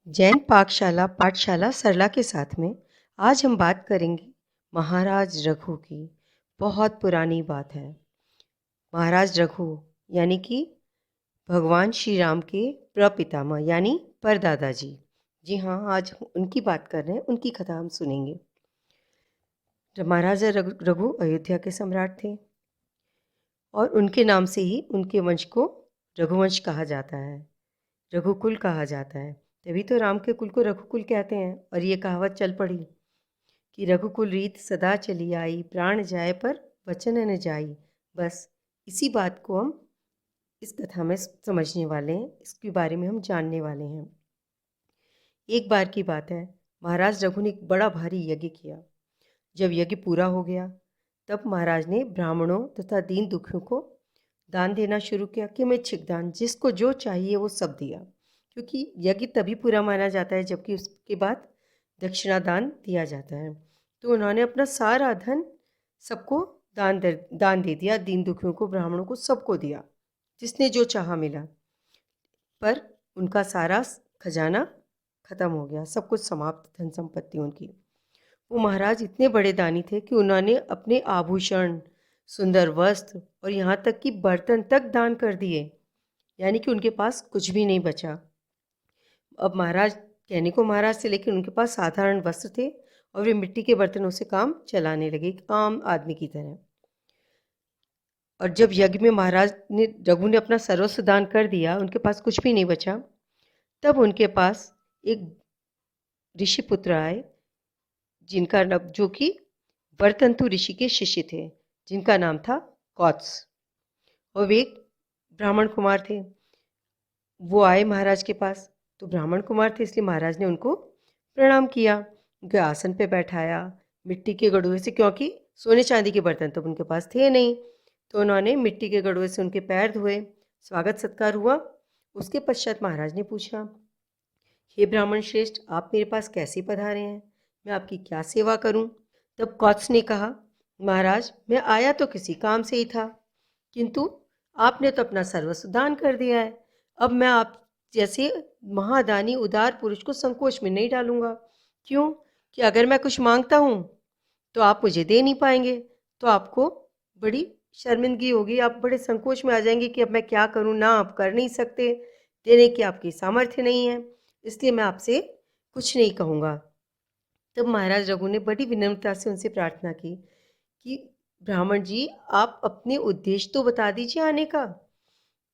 जैन पाठशाला सरला के साथ में आज हम बात करेंगे महाराज रघु की। बहुत पुरानी बात है। महाराज रघु यानी कि भगवान श्री राम के प्रपितामह यानी परदादा जी। जी हाँ, आज उनकी बात कर रहे हैं, उनकी कथा हम सुनेंगे। जब महाराजा रघु अयोध्या के सम्राट थे और उनके नाम से ही उनके वंश को रघुवंश कहा जाता है, रघुकुल कहा जाता है। तभी तो राम के कुल को रघुकुल कहते हैं। और ये कहावत चल पड़ी कि रघुकुल रीत सदा चली आई, प्राण जाए पर वचन न जाई। बस इसी बात को हम इस कथा में समझने वाले हैं, इसके बारे में हम जानने वाले हैं। एक बार की बात है, महाराज रघु ने एक बड़ा भारी यज्ञ किया। जब यज्ञ पूरा हो गया तब महाराज ने ब्राह्मणों तथा दीन दुखियों को दान देना शुरू किया कि मैं इच्छिक दान, जिसको जो चाहिए वो सब दिया। क्योंकि यज्ञ तभी पूरा माना जाता है जबकि उसके बाद दक्षिणा दान दिया जाता है। तो उन्होंने अपना सारा धन सबको दान दे दिया, दीन दुखियों को, ब्राह्मणों को, सबको दिया, जिसने जो चाहा मिला। पर उनका सारा खजाना खत्म हो गया, सब कुछ समाप्त, धन संपत्ति उनकी। वो महाराज इतने बड़े दानी थे कि उन्होंने अपने आभूषण, सुंदर वस्त्र और यहाँ तक कि बर्तन तक दान कर दिए। यानी कि उनके पास कुछ भी नहीं बचा। अब महाराज कहने को महाराज थे, लेकिन उनके पास साधारण वस्त्र थे और वे मिट्टी के बर्तनों से काम चलाने लगे, एक आम आदमी की तरह। और जब यज्ञ में महाराज ने रघु ने अपना सर्वस्व दान कर दिया, उनके पास कुछ भी नहीं बचा, तब उनके पास एक ऋषि पुत्र आए, जिनका नाम, जो कि वर्तंतु ऋषि के शिष्य थे, जिनका नाम था कौत्स। और वे एक ब्राह्मण कुमार थे। वो आए महाराज के पास, तो ब्राह्मण कुमार थे इसलिए महाराज ने उनको प्रणाम किया, उनके आसन पे बैठाया मिट्टी के गड़ुए से, क्योंकि सोने चांदी के बर्तन तो उनके पास थे नहीं। तो उन्होंने मिट्टी के गड़ुए से उनके पैर धोए, स्वागत सत्कार हुआ। उसके पश्चात महाराज ने पूछा, हे ब्राह्मण श्रेष्ठ, आप मेरे पास कैसे पधारे हैं? मैं आपकी क्या सेवा करूं? तब कौत्स ने कहा, महाराज, मैं आया तो किसी काम से ही था, किंतु आपने तो अपना सर्वस्व दान कर दिया है। अब मैं आप जैसे महादानी उदार पुरुष को संकोच में नहीं डालूंगा। क्यों? कि अगर मैं कुछ मांगता हूँ तो आप मुझे दे नहीं पाएंगे, तो आपको बड़ी शर्मिंदगी होगी, आप बड़े संकोच में आ जाएंगे कि अब मैं क्या करूँ, ना आप कर नहीं सकते, देने की आपकी सामर्थ्य नहीं है, इसलिए मैं आपसे कुछ नहीं कहूँगा। तब महाराज रघु ने बड़ी विनम्रता से उनसे प्रार्थना की कि ब्राह्मण जी, आप अपने उद्देश्य तो बता दीजिए आने का।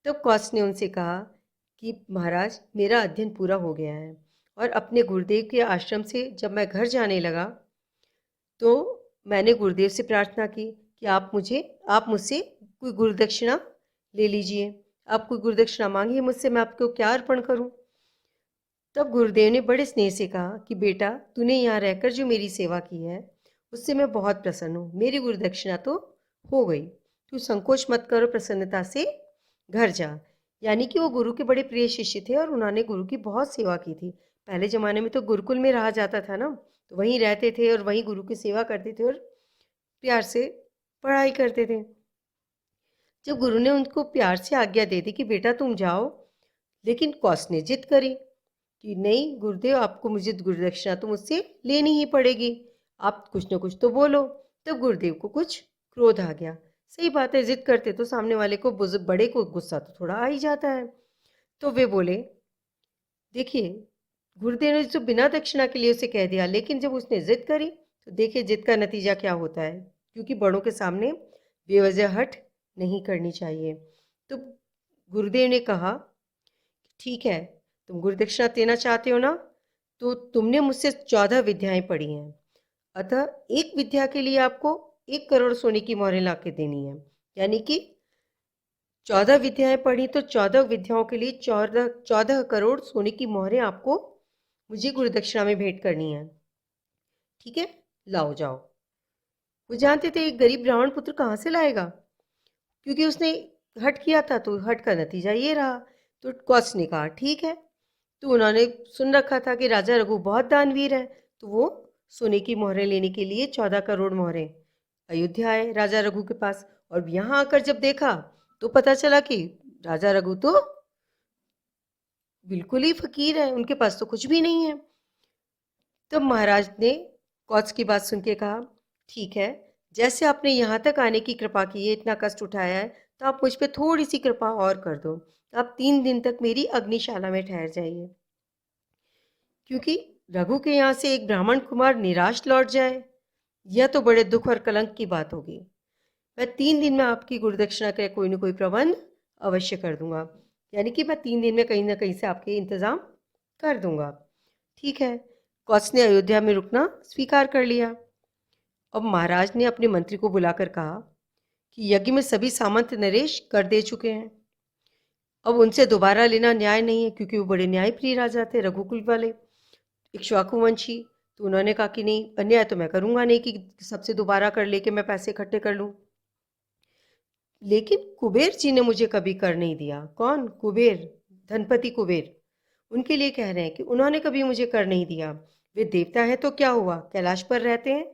तब कौत्स ने उनसे कहा कि महाराज, मेरा अध्ययन पूरा हो गया है और अपने गुरुदेव के आश्रम से जब मैं घर जाने लगा तो मैंने गुरुदेव से प्रार्थना की कि आप मुझसे कोई गुरुदक्षिणा ले लीजिए। आप कोई गुरुदक्षिणा मांगिए मुझसे, मैं आपको क्या अर्पण करूं? तब गुरुदेव ने बड़े स्नेह से कहा कि बेटा, तूने यहाँ रहकर जो मेरी सेवा की है उससे मैं बहुत प्रसन्न हूँ। मेरी गुरुदक्षिणा तो हो गई, तू संकोच मत करो, प्रसन्नता से घर जा। यानी कि वो गुरु के बड़े प्रिय शिष्य थे और उन्होंने गुरु की बहुत सेवा की थी। पहले ज़माने में तो गुरुकुल में रहा जाता था ना, तो वहीं रहते थे और वहीं गुरु की सेवा करते थे और प्यार से पढ़ाई करते थे। जब गुरु ने उनको प्यार से आज्ञा दे दी कि बेटा तुम जाओ, लेकिन कौत्स ने जिद करी कि नहीं गुरुदेव, आपको मुझे गुरुदक्षिणा तो मुझसे लेनी ही पड़ेगी, आप कुछ ना कुछ तो बोलो। तब गुरुदेव को कुछ क्रोध आ गया। सही बात है, जिद करते तो सामने वाले को, बड़े को गुस्सा तो थोड़ा आ ही जाता है। तो वे बोले, देखिए, गुरुदेव ने तो बिना दक्षिणा के लिए उसे कह दिया, लेकिन जब उसने जिद करी तो देखिए जिद का नतीजा क्या होता है। क्योंकि बड़ों के सामने बेवजह हट नहीं करनी चाहिए। तो गुरुदेव ने कहा, ठीक है, तुम गुरुदक्षिणा देना चाहते हो ना, तो तुमने मुझसे 14 विद्याएं पढ़ी हैं, अतः एक विद्या के लिए आपको 1 करोड़ सोने की मोहरें ला के देनी है। यानी कि 14 विद्याएं पढ़ी तो 14 विद्याओं के लिए 14 करोड़ सोने की मोहरें आपको मुझे गुरुदक्षिणा में भेंट करनी है। ठीक है, लाओ जाओ। वो जानते थे एक गरीब ब्राह्मण पुत्र कहाँ से लाएगा, क्योंकि उसने हट किया था, तो हट का नतीजा ये रहा। तो कौत्स ने कहा ठीक है। तो उन्होंने सुन रखा था कि राजा रघु बहुत दानवीर है, तो वो सोने की मोहरें लेने के लिए 14 करोड़ मोहरें अयोध्या आए राजा रघु के पास। और यहाँ आकर जब देखा तो पता चला कि राजा रघु तो बिल्कुल ही फ़कीर हैं, उनके पास तो कुछ भी नहीं है। तब महाराज ने कौत्स की बात सुन के कहा, ठीक है, जैसे आपने यहाँ तक आने की कृपा की है, इतना कष्ट उठाया है, तो आप मुझ पे थोड़ी-सी कृपा और कर दो। आप 3 दिन तक मेरी अग्निशाला में ठहर जाइए। क्योंकि रघु के यहाँ से एक ब्राह्मण कुमार निराश लौट जाए, यह तो बड़े दुख और कलंक की बात होगी। मैं 3 दिन में आपकी गुरुदक्षिणा का कोई न कोई प्रबंध अवश्य कर दूंगा। यानी कि मैं 3 दिन में कहीं ना कहीं से आपके इंतजाम कर दूंगा। ठीक है। कौत्स ने अयोध्या में रुकना स्वीकार कर लिया। अब महाराज ने अपने मंत्री को बुलाकर कहा कि यज्ञ में सभी सामंत नरेश कर दे चुके हैं। अब उनसे दोबारा लेना न्याय नहीं है, क्योंकि वो बड़े न्यायप्रिय राजा थे, रघुकुल वाले, इक्ष्वाकुवंशी। तो उन्होंने कहा कि नहीं, अन्याय तो मैं करूंगा नहीं कि सबसे दोबारा कर लेके मैं पैसे इकट्ठे कर लूं। लेकिन कुबेर जी ने मुझे कभी कर नहीं दिया। कौन? कुबेर, धनपति कुबेर। उनके लिए कह रहे हैं कि उन्होंने कभी मुझे कर नहीं दिया। वे देवता हैं तो क्या हुआ, कैलाश पर रहते हैं,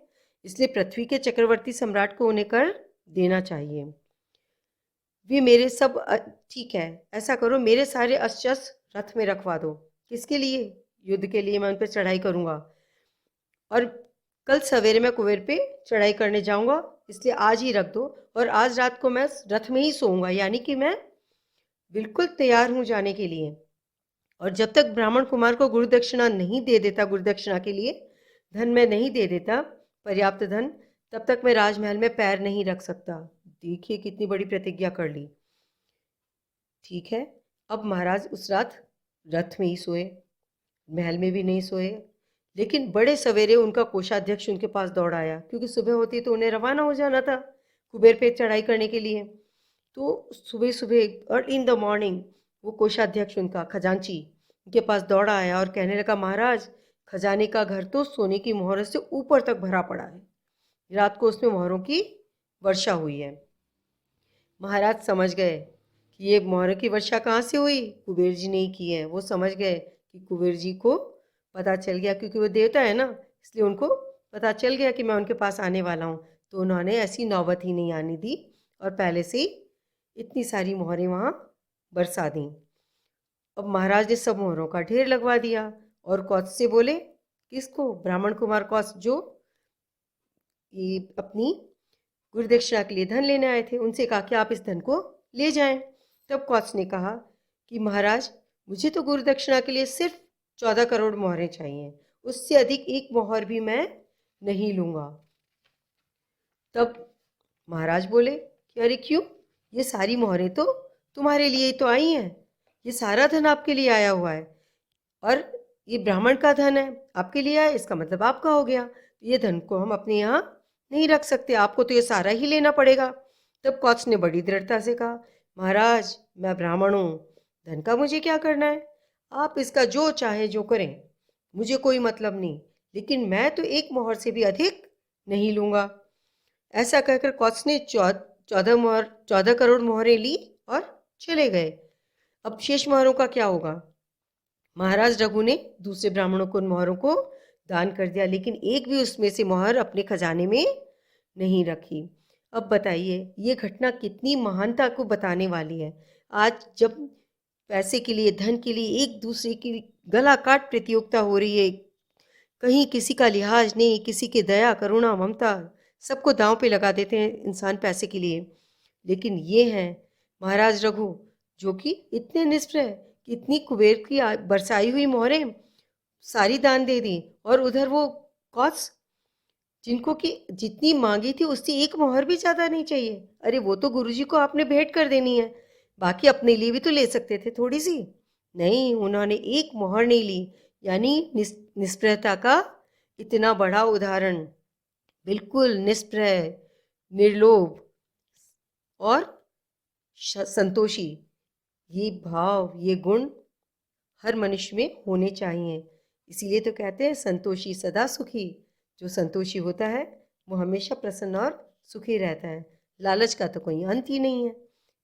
इसलिए पृथ्वी के चक्रवर्ती सम्राट को उन्हें कर देना चाहिए। वे मेरे सब ठीक है, ऐसा करो, मेरे सारे अस्त्र रथ में रखवा दो। किसके लिए? युद्ध के लिए। मैं उन पर चढ़ाई करूंगा और कल सवेरे मैं कुबेर पे चढ़ाई करने जाऊंगा, इसलिए आज ही रख दो। और आज रात को मैं रथ में ही सोऊंगा, यानी कि मैं बिल्कुल तैयार हूं जाने के लिए। और जब तक ब्राह्मण कुमार को गुरु दक्षिणा नहीं दे देता, गुरु दक्षिणा के लिए धन में नहीं दे देता, पर्याप्त धन, तब तक मैं राजमहल में पैर नहीं रख सकता। देखिए कितनी बड़ी प्रतिज्ञा कर ली। ठीक है। अब महाराज उस रात रथ में ही सोए, महल में भी नहीं सोए। लेकिन बड़े सवेरे उनका कोषाध्यक्ष उनके पास दौड़ आया, क्योंकि सुबह होती तो उन्हें रवाना हो जाना था कुबेर पे चढ़ाई करने के लिए। तो सुबह सुबह अर्ली इन द मॉर्निंग वो कोषाध्यक्ष, उनका खजांची, उनके पास दौड़ा आया और कहने लगा, महाराज, खजाने का घर तो सोने की मोहरों से ऊपर तक भरा पड़ा है। रात को उसमें मोहरों की वर्षा हुई है। महाराज समझ गए कि ये मोहरों की वर्षा कहाँ से हुई, कुबेर जी ने ही की है। वो समझ गए कि कुबेर जी को पता चल गया, क्योंकि वो देवता है ना, इसलिए उनको पता चल गया कि मैं उनके पास आने वाला हूँ। तो उन्होंने ऐसी नौबत ही नहीं आने दी और पहले से ही इतनी सारी मोहरें वहाँ बरसा दी। अब महाराज ने सब मोहरों का ढेर लगवा दिया और कौत्स से बोले, किसको? ब्राह्मण कुमार कौत्स, जो ये अपनी गुरुदक्षिणा के लिए धन लेने आए थे, उनसे कहा कि आप इस धन को ले जाएं। तब कौत्स ने कहा कि महाराज, मुझे तो गुरुदक्षिणा के लिए सिर्फ 14 करोड़ मोहरें चाहिए, उससे अधिक एक मोहर भी मैं नहीं लूंगा। तब महाराज बोले कि अरे क्यों, ये सारी मोहरें तो तुम्हारे लिए ही तो आई हैं, ये सारा धन आपके लिए आया हुआ है, और ये ब्राह्मण का धन है, आपके लिए आया, इसका मतलब आपका हो गया। ये धन को हम अपने यहाँ नहीं रख सकते, आपको तो ये सारा ही लेना पड़ेगा। तब कौत्स ने बड़ी दृढ़ता से कहा, महाराज, मैं ब्राह्मण हूँ, धन का मुझे क्या करना है, आप इसका जो चाहे जो करें, मुझे कोई मतलब नहीं, लेकिन मैं तो एक मोहर से भी अधिक नहीं लूंगा। ऐसा कहकर कौत्स ने 14 करोड़ मोहरें ली और चले गए। अब शेष मोहरों का क्या होगा? महाराज रघु ने दूसरे ब्राह्मणों को उन मोहरों को दान कर दिया, लेकिन एक भी उसमें से मोहर अपने खजाने में नहीं रखी। अब बताइए, ये घटना कितनी महानता को बताने वाली है। आज जब पैसे के लिए, धन के लिए एक दूसरे की गला काट प्रतियोगिता हो रही है, कहीं किसी का लिहाज नहीं, किसी की दया, करुणा, ममता, सबको दांव पे लगा देते हैं इंसान पैसे के लिए। लेकिन ये हैं महाराज रघु, जो कि इतने निष्ठुर कि इतनी कुबेर की बरसाई हुई मोहरें सारी दान दे दी। और उधर वो कौत्स, जिनको कि जितनी मांगी थी उससे एक मोहर भी ज्यादा नहीं चाहिए, अरे वो तो गुरुजी को आपने भेंट कर देनी है, बाकी अपने लिए भी तो ले सकते थे थोड़ी सी। नहीं, उन्होंने एक मोहर नहीं ली। यानी निष्प्रहता का इतना बड़ा उदाहरण, बिल्कुल निष्प्रह, निर्लोभ और संतोषी, ये भाव, ये गुण हर मनुष्य में होने चाहिए। इसीलिए तो कहते हैं, संतोषी सदा सुखी। जो संतोषी होता है वो हमेशा प्रसन्न और सुखी रहता है। लालच का तो कोई अंत ही नहीं है।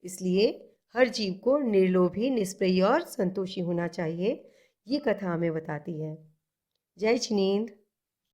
इसलिए हर जीव को निर्लोभी, निष्प्रयी और संतोषी होना चाहिए। ये कथा हमें बताती है। जय जिनेंद्र।